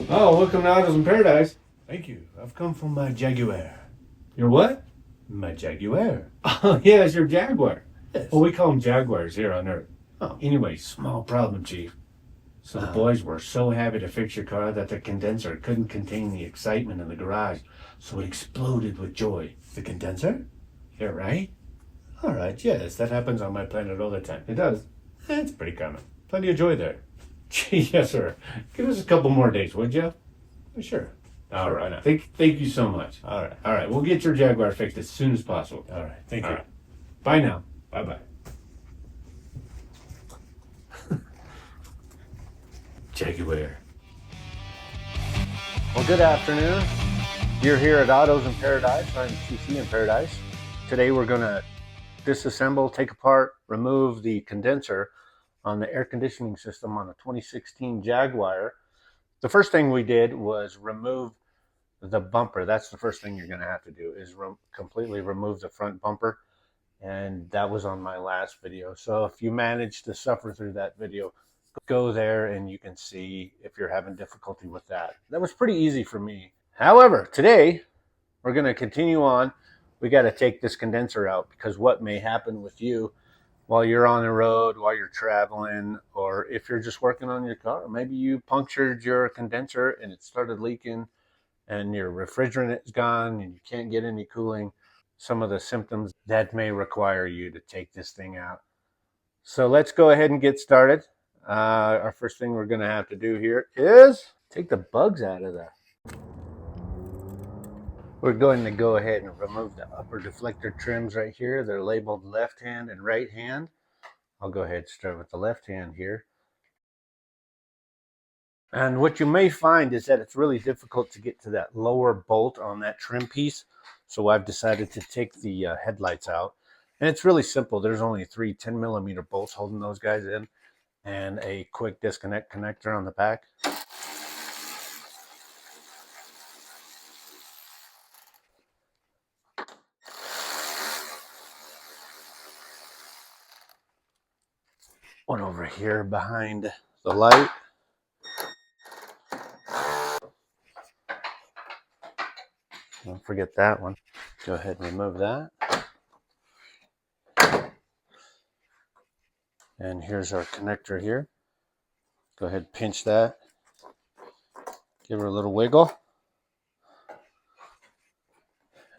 Oh, welcome to Autos in Paradise. Thank you. I've come from my Jaguar. Your what? My Jaguar. Oh, yeah, it's your Jaguar. Yes. Well, we call them Jaguars here on Earth. Oh. Anyway, small problem, Chief. So the boys were so happy to fix your car that the condenser couldn't contain the excitement in the garage, so it exploded with joy. The condenser? Yeah, right? All right, yes, that happens on my planet all the time. It does. It's pretty common. Plenty of joy there. Yes, sir. Give us a couple more days, would you? Sure. All right. Thank you so much. All right. All right, we'll get your Jaguar fixed as soon as possible. All right. Thank you. All right. Bye now. Bye-bye. Jaguar. Well, good afternoon. You're here at Autos in Paradise. I'm TC in Paradise. Today we're going to disassemble, take apart, remove the condenser on the air conditioning system on a 2016 Jaguar. The first thing we did was remove the bumper. That's the first thing you're going to have to do, is completely remove the front bumper. And that was on my last video. So if you managed to suffer through that video, go there and you can see if you're having difficulty with that. That was pretty easy for me. However, today we're going to continue on. We got to take this condenser out, because what may happen with you while you're on the road, while you're traveling, or if you're just working on your car, maybe you punctured your condenser and it started leaking and your refrigerant is gone and you can't get any cooling. Some of the symptoms that may require you to take this thing out. So let's go ahead and get started. Our first thing we're going to have to do here is take the bugs out of there. We're going to go ahead and remove the upper deflector trims right here. They're labeled left hand and right hand. I'll go ahead and start with the left hand here. And what you may find is that it's really difficult to get to that lower bolt on that trim piece. So I've decided to take the headlights out. And it's really simple. There's only 3 10mm bolts holding those guys in, and a quick disconnect connector on the back. One over here behind the light. Don't forget that one. Go ahead and remove that. And here's our connector here. Go ahead and pinch that. Give her a little wiggle.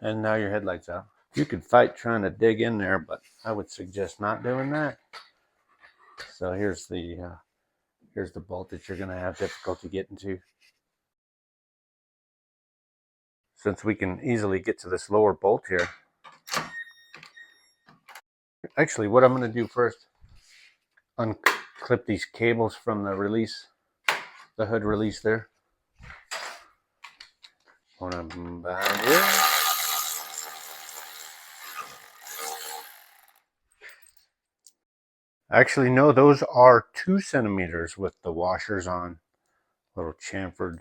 And now your headlight's out. You could fight trying to dig in there, but I would suggest not doing that. So here's the bolt that you're going to have difficulty getting to. Since we can easily get to this lower bolt here. Actually, what I'm going to do first, unclip these cables from the release, the hood release there. One of them behind here. Actually, no, those are 2 centimeters with the washers on, little chamfered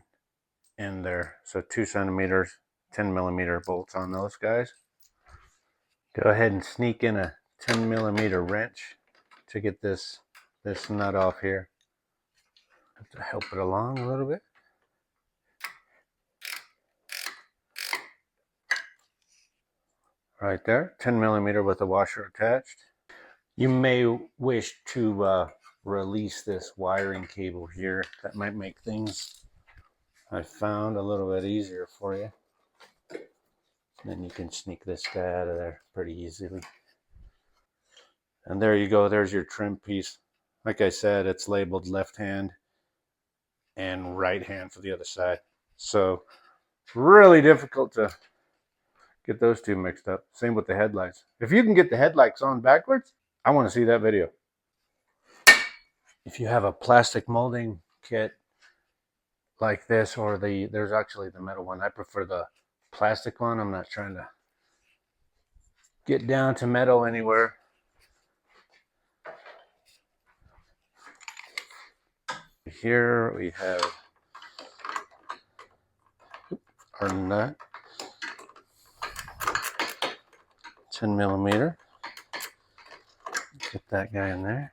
in there. So 2 centimeters, 10mm bolts on those guys. Go ahead and sneak in a 10mm wrench to get this nut off here. Have to help it along a little bit. Right there, 10mm with a washer attached. You may wish to release this wiring cable here. That might make things, I found, a little bit easier for you. Then you can sneak this guy out of there pretty easily. And there you go, there's your trim piece. Like I said, it's labeled left hand and right hand for the other side. So really difficult to get those two mixed up. Same with the headlights. If you can get the headlights on backwards, I want to see that video. If you have a plastic molding kit like this, or there's actually the metal one. I prefer the plastic one. I'm not trying to get down to metal anywhere. Here we have our nut, 10mm. Get that guy in there.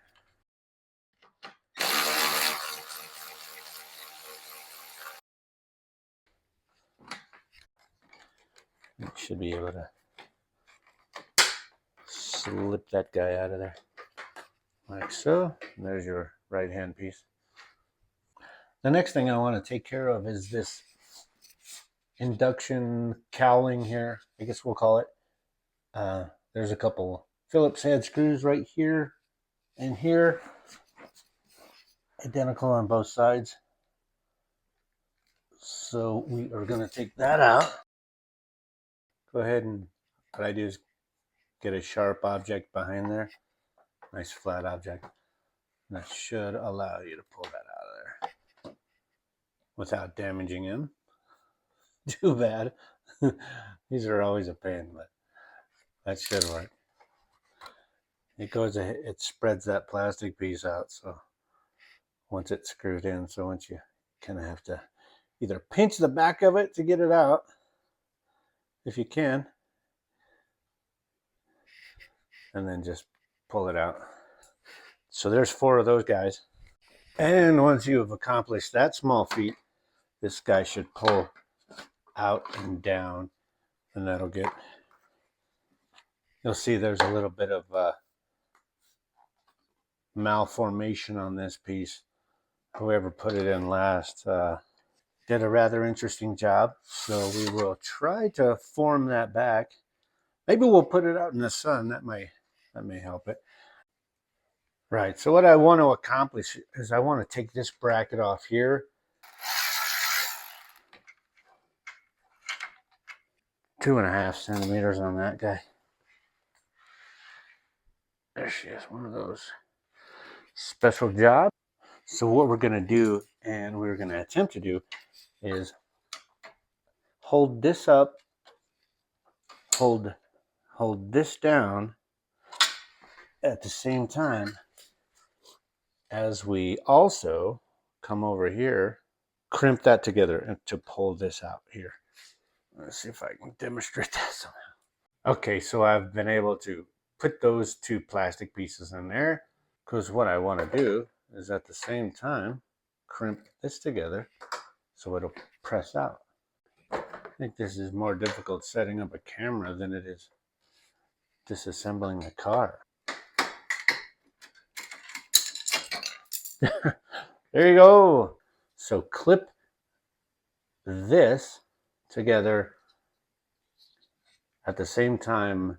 should be able to slip that guy out of there like so. And there's your right hand piece. The next thing I want to take care of is this induction cowling here, I guess we'll call it. There's a couple Phillips head screws right here and here, identical on both sides. So we are going to take that out. Go ahead, and what I do is get a sharp object behind there, nice flat object. And that should allow you to pull that out of there without damaging him. Too bad. These are always a pain, but that should work. It spreads that plastic piece out, so once it's screwed in, so once you kind of have to either pinch the back of it to get it out, if you can, and then just pull it out. So there's 4 of those guys. And once you have accomplished that small feat, this guy should pull out and down, and that'll get, you'll see there's a little bit of malformation on this piece. Whoever put it in last did a rather interesting job, so we will try to form that back. Maybe we'll put it out in the sun. That may help it. Right, so what I want to accomplish is I want to take this bracket off here. 2.5 centimeters on that guy. There she is, one of those special jobs. So what we're going to do, and we're going to attempt to do, is hold this up, hold this down at the same time as we also come over here, crimp that together and to pull this out here. Let's see if I can demonstrate that somehow. Okay, so I've been able to put those 2 plastic pieces in there, because what I want to do is at the same time crimp this together so it'll press out. I think this is more difficult setting up a camera than it is disassembling the car. There you go. So clip this together at the same time,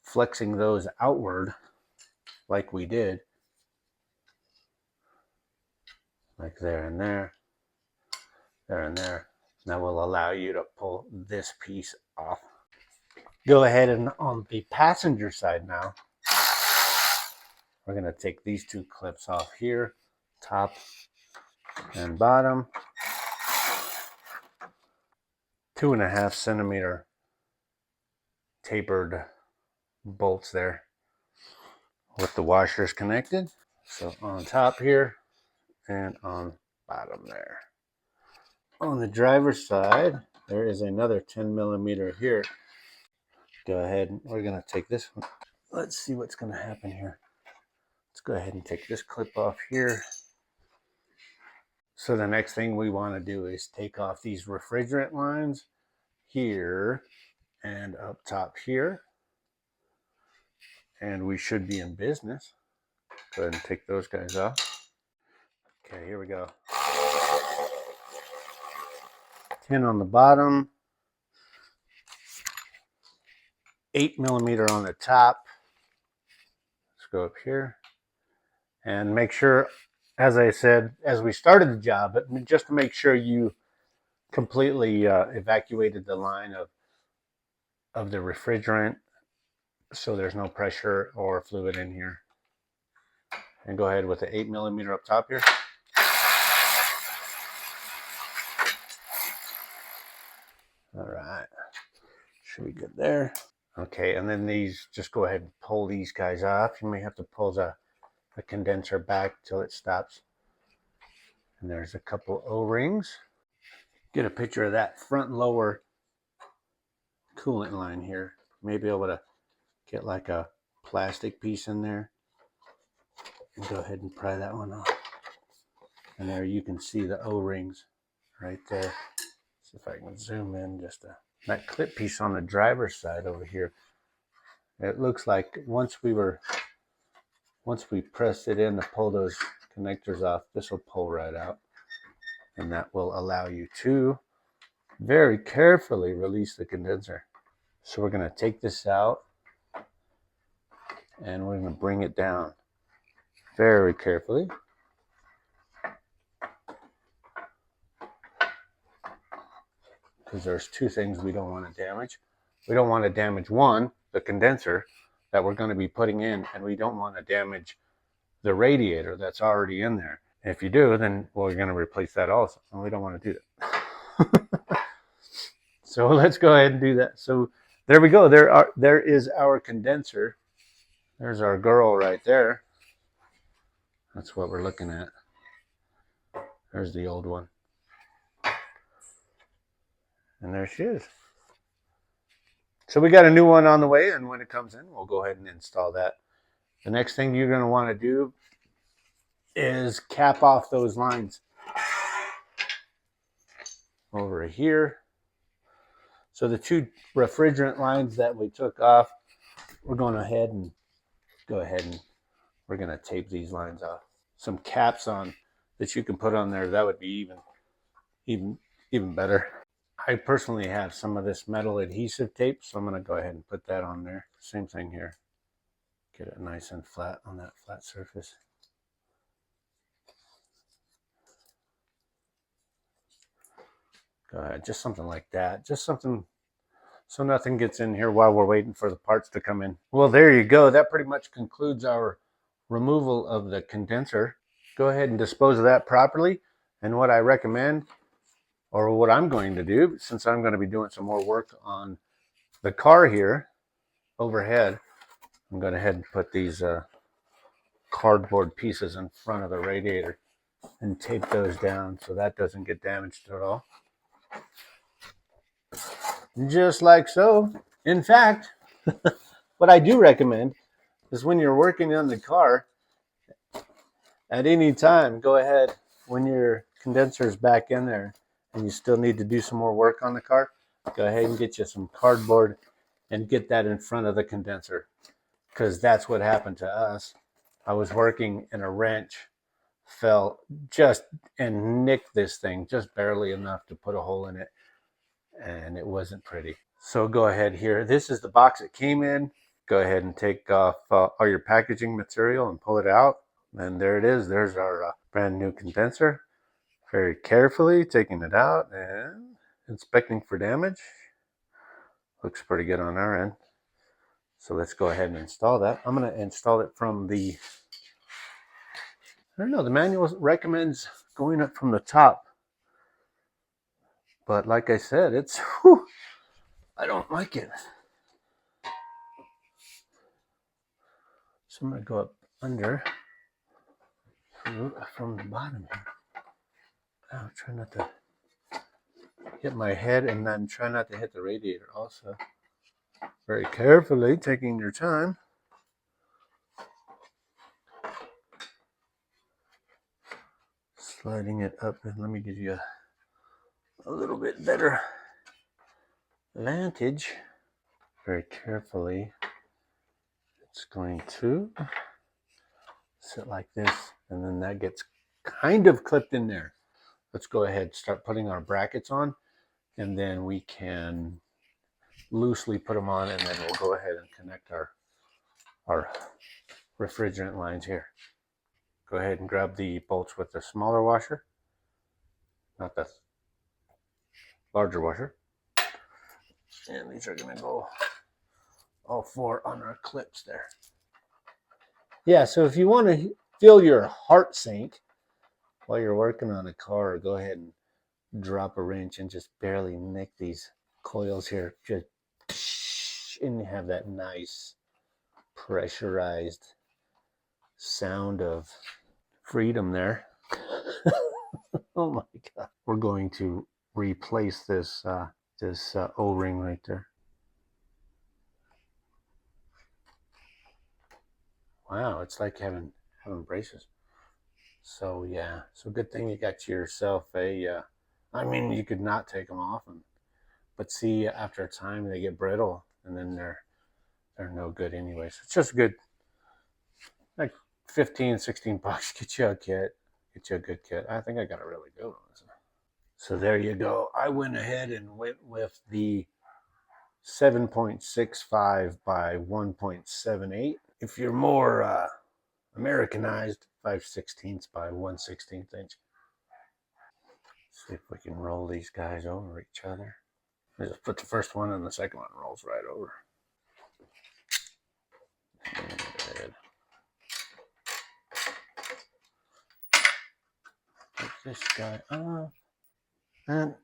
flexing those outward like we did, like there and there, there and there. That will allow you to pull this piece off. Go ahead, and on the passenger side now, we're going to take these 2 clips off here, top and bottom. 2.5 centimeter tapered bolts there with the washers connected. So on top here and on bottom there. On the driver's side, there is another 10 millimeter here. Go ahead, we're going to take this one. Let's see what's going to happen here. Let's go ahead and take this clip off here. So the next thing we want to do is take off these refrigerant lines here and up top here. And we should be in business. Go ahead and take those guys off. Okay, here we go. 10 on the bottom, 8 millimeter on the top. Let's go up here and make sure, as I said, as we started the job, but just to make sure you completely evacuated the line of the refrigerant, so there's no pressure or fluid in here. And go ahead with the 8 millimeter up top here. All right, should be good there. Okay, and then these, just go ahead and pull these guys off. You may have to pull the condenser back till it stops. And there's a couple O-rings. Get a picture of that front lower coolant line here. Maybe able to get like a plastic piece in there. And go ahead and pry that one off. And there you can see the O-rings right there. See if I can zoom in just a that clip piece on the driver's side over here, it looks like once we pressed it in to pull those connectors off, this will pull right out. And that will allow you to very carefully release the condenser. So we're going to take this out and we're going to bring it down very carefully. Because there's two things we don't want to damage. We don't want to damage, one, the condenser that we're going to be putting in, and we don't want to damage the radiator that's already in there. If you do, then we're going to replace that also, and we don't want to do that. So let's go ahead and do that. So there we go. There is our condenser. There's our girl right there. That's what we're looking at. There's the old one. And there she is. So we got a new one on the way, and when it comes in, we'll go ahead and install that. The next thing you're going to want to do is cap off those lines over here. So the two refrigerant lines that we took off, we're going ahead and we're going to tape these lines off. Some caps on that you can put on there, that would be even better. I personally have some of this metal adhesive tape, so I'm going to go ahead and put that on there. Same thing here. Get it nice and flat on that flat surface. Go ahead, just something like that. Just something so nothing gets in here while we're waiting for the parts to come in. Well, there you go. That pretty much concludes our removal of the condenser. Go ahead and dispose of that properly. And what I recommend, or what I'm going to do, since I'm going to be doing some more work on the car here overhead, I'm going to head and put these cardboard pieces in front of the radiator and tape those down so that doesn't get damaged at all. Just like so. In fact, what I do recommend is when you're working on the car, at any time, go ahead, when your condenser is back in there and you still need to do some more work on the car, go ahead and get you some cardboard and get that in front of the condenser, because that's what happened to us. I was working and a wrench fell just and nicked this thing just barely enough to put a hole in it, and it wasn't pretty. So go ahead here. This is the box it came in. Go ahead and take off all your packaging material and pull it out. And there it is. There's our brand new condenser. Very carefully taking it out and inspecting for damage. Looks pretty good on our end. So let's go ahead and install that. I'm going to install it from the, I don't know, the manual recommends going up from the top. But like I said, it's, whew, I don't like it. So I'm going to go up under from the bottom here. Oh, try not to hit my head, and then try not to hit the radiator also. Very carefully, taking your time. Sliding it up, and let me give you a little bit better vantage. Very carefully, it's going to sit like this, and then that gets kind of clipped in there. Let's go ahead and start putting our brackets on, and then we can loosely put them on, and then we'll go ahead and connect our refrigerant lines here. Go ahead and grab the bolts with the smaller washer, not the larger washer. And these are going to go all four on our clips there. Yeah, so if you want to feel your heart sink while you're working on a car, go ahead and drop a wrench and just barely nick these coils here. Just, and you have that nice pressurized sound of freedom there. Oh my God. We're going to replace this O-ring right there. Wow, it's like having braces. So yeah, so good thing you got yourself a, I mean, you could not take them off and But see, after a time, they get brittle, and then they're no good anyways. It's just good, like 15, 16 bucks. Get you a kit. Get you a good kit. I think I got a really good one. So there you go. I went ahead and went with the 7.65 by 1.78. If you're more Americanized, 5/16 by 1/16 inch. See if we can roll these guys over each other. Just put the first one and the second one rolls right over. And take this guy off. And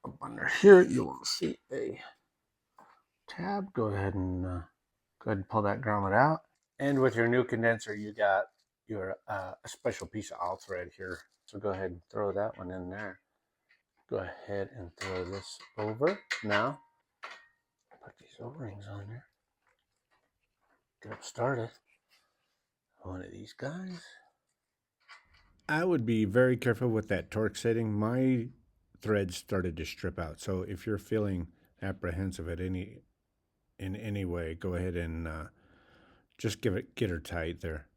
up under here, you will see a tab. Go ahead and pull that grommet out. And with your new condenser, you got your a special piece of all thread here. So go ahead and throw that one in there. Go ahead and throw this over. Now, put these O-rings on there. Get them started. One of these guys. I would be very careful with that torque setting. My threads started to strip out. So if you're feeling apprehensive in any way, go ahead and just get her tight there.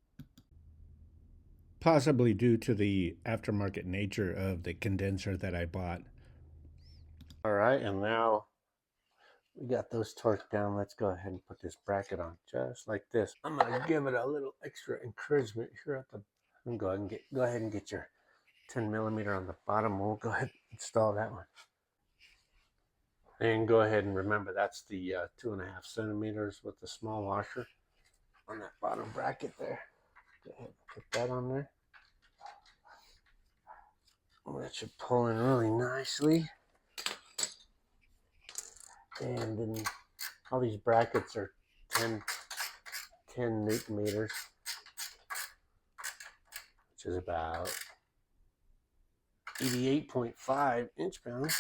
Possibly due to the aftermarket nature of the condenser that I bought. All right, and now we got those torqued down. Let's go ahead and put this bracket on just like this. I'm gonna give it a little extra encouragement here at the. Go ahead and get your 10 millimeter on the bottom. We'll go ahead and install that one. And go ahead and remember that's the 2.5 centimeters with the small washer on that bottom bracket there. Go ahead and put that on there. That should pull in really nicely. And then all these brackets are 10 Newton meters, which is about 88.5 inch-pounds.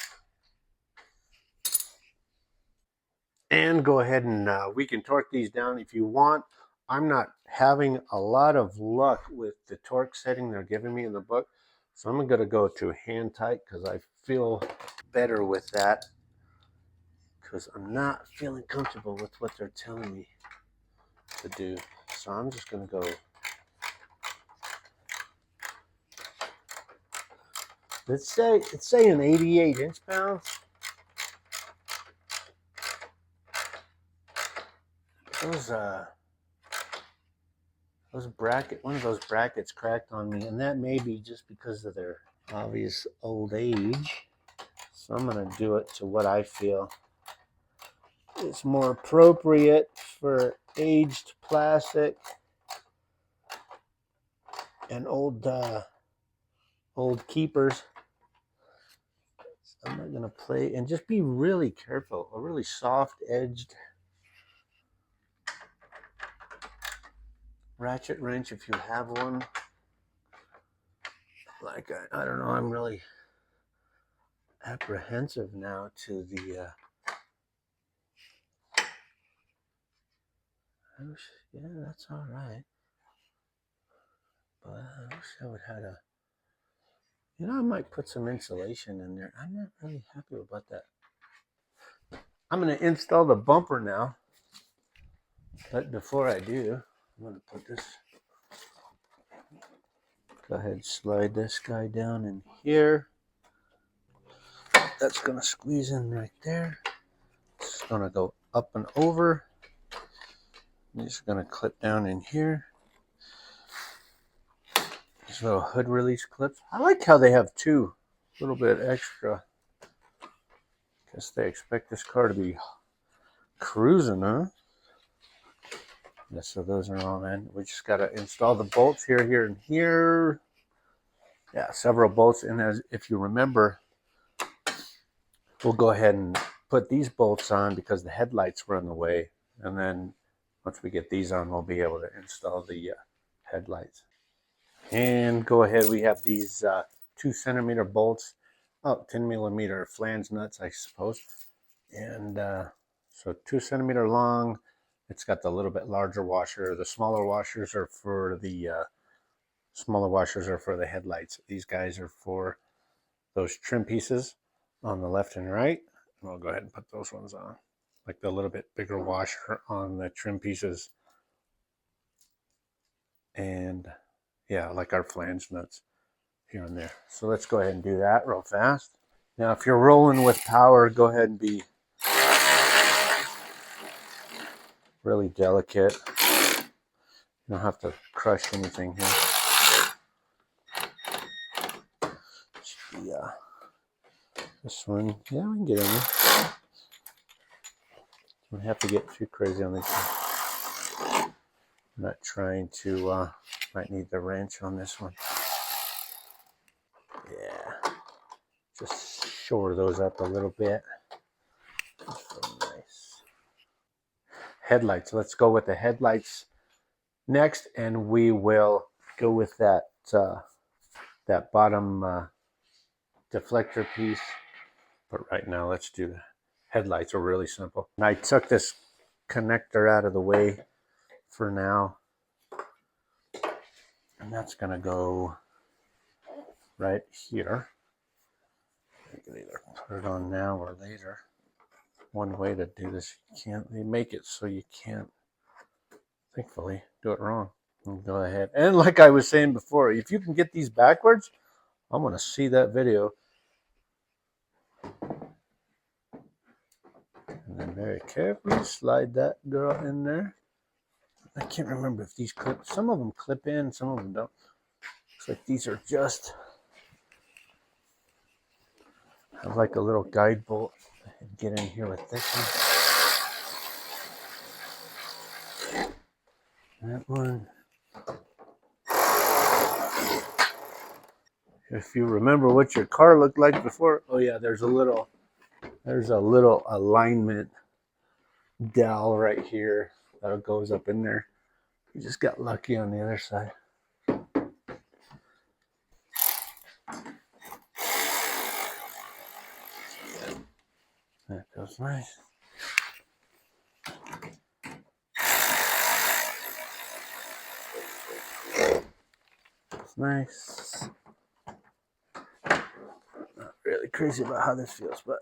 And go ahead and we can torque these down if you want. I'm not having a lot of luck with the torque setting they're giving me in the book. So I'm going to go to hand tight because I feel better with that. Because I'm not feeling comfortable with what they're telling me to do. So I'm just going to go. It's saying 88 inch-pounds. One of those brackets cracked on me, and that may be just because of their obvious old age. So I'm going to do it to what I feel is more appropriate for aged plastic and old keepers. So I'm not going to play, and just be really careful. A really soft edged ratchet wrench if you have one. Like I don't know, I'm really apprehensive now to the yeah, that's all right, but I wish I would have I might put some insulation in there. I'm not really happy about that. I'm going to install the bumper now, but before I do, I'm going to put this. Go ahead and slide this guy down in here. That's going to squeeze in right there. It's going to go up and over. These are going to clip down in here. These little hood release clips. I like how they have two, a little bit extra. Guess they expect this car to be cruising, huh? Yeah, so those are all in. We just got to install the bolts here, and here. Yeah, several bolts. And as if you remember, we'll go ahead and put these bolts on because the headlights were in the way. And then once we get these on, we'll be able to install the headlights. And go ahead, we have these 2 centimeter bolts, 10 millimeter flange nuts, I suppose. And so 2 centimeter long. It's got the little bit larger washer. The smaller washers are for the headlights. These guys are for those trim pieces on the left and right. We'll go ahead and put those ones on, like the little bit bigger washer on the trim pieces. And yeah, like our flange nuts here and there. So let's go ahead and do that real fast. Now, if you're rolling with power, go ahead and be really delicate. You don't have to crush anything here. Yeah, this one, yeah, we can get in there. Don't have to get too crazy on these ones. I'm not trying to, might need the wrench on this one. Yeah, just shore those up a little bit. Nice. Headlights, let's go with the headlights next, and we will go with that that bottom deflector piece. But right now, let's do the headlights. Are really simple. And I took this connector out of the way for now, and that's gonna go right here. You can either put it on now or later. One way to do this, they make it so you can't, thankfully, do it wrong. We'll go ahead, and like I was saying before, if you can get these backwards, I'm gonna see that video. And then very carefully slide that girl in there. I can't remember if these clip, some of them clip in, some of them don't. Looks like these are just, have like a little guide bolt. Get in here with this one. That one. If you remember what your car looked like before, oh yeah, there's a little alignment dowel right here that goes up in there. You just got lucky on the other side. That feels nice. It's nice. Not really crazy about how this feels, but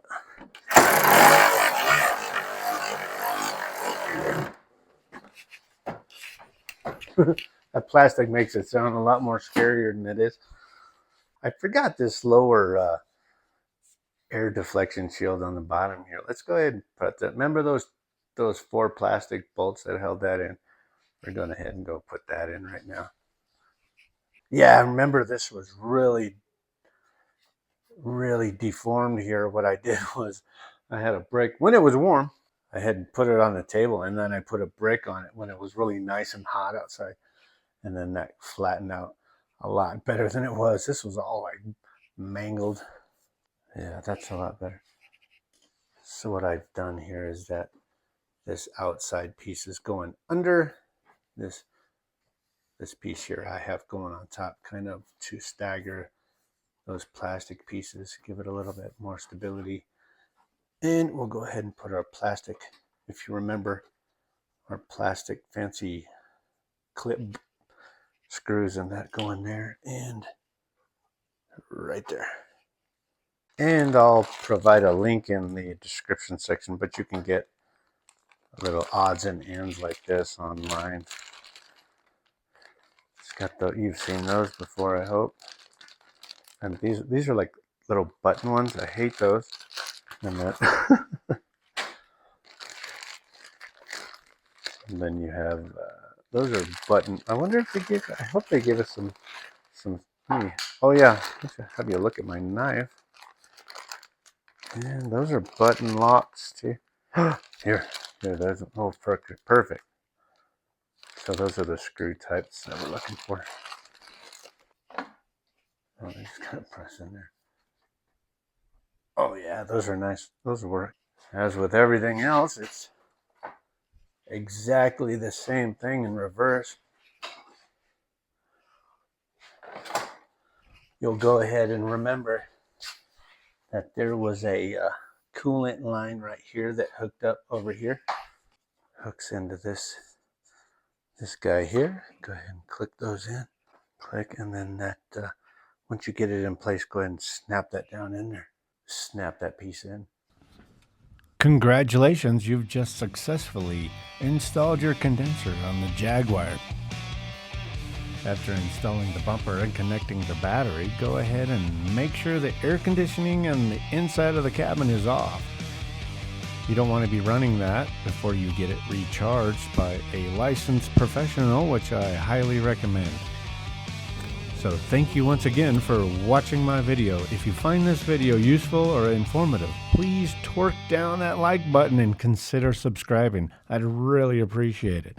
that plastic makes it sound a lot more scarier than it is. I forgot this lower air deflection shield on the bottom here. Let's go ahead and put that. Remember those 4 plastic bolts that held that in? We're going ahead and go put that in right now. Yeah, remember this was really deformed here. What I did was I had a brick. When it was warm, I had put it on the table, and then I put a brick on it when it was really nice and hot outside. And then that flattened out a lot better than it was. This was all like mangled. Yeah, that's a lot better. So what I've done here is that this outside piece is going under this piece here I have going on top, kind of to stagger those plastic pieces, give it a little bit more stability. And we'll go ahead and put our plastic, if you remember, our plastic fancy clip screws and that go in there and right there. And I'll provide a link in the description section, but you can get little odds and ends like this online. It's got you've seen those before, I hope. And these are like little button ones. I hate those. And that. And then you have those are button. I wonder if they give. I hope they give us some. Oh yeah. Let's have you look at my knife. And those are button locks too. Here, there's oh perfect. So those are the screw types that we're looking for. Oh, they just gotta press in there. Oh yeah, those are nice. Those work. As with everything else, it's exactly the same thing in reverse. You'll go ahead and remember that there was a coolant line right here that hooked up over here. Hooks into this guy here. Go ahead and click those in. Click, and then that once you get it in place, go ahead and snap that down in there. Snap that piece in. Congratulations, you've just successfully installed your condenser on the Jaguar. After installing the bumper and connecting the battery, go ahead and make sure the air conditioning on the inside of the cabin is off. You don't want to be running that before you get it recharged by a licensed professional, which I highly recommend. So thank you once again for watching my video. If you find this video useful or informative, please torque down that like button and consider subscribing. I'd really appreciate it.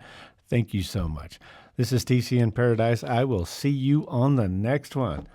Thank you so much. This is TC in Paradise. I will see you on the next one.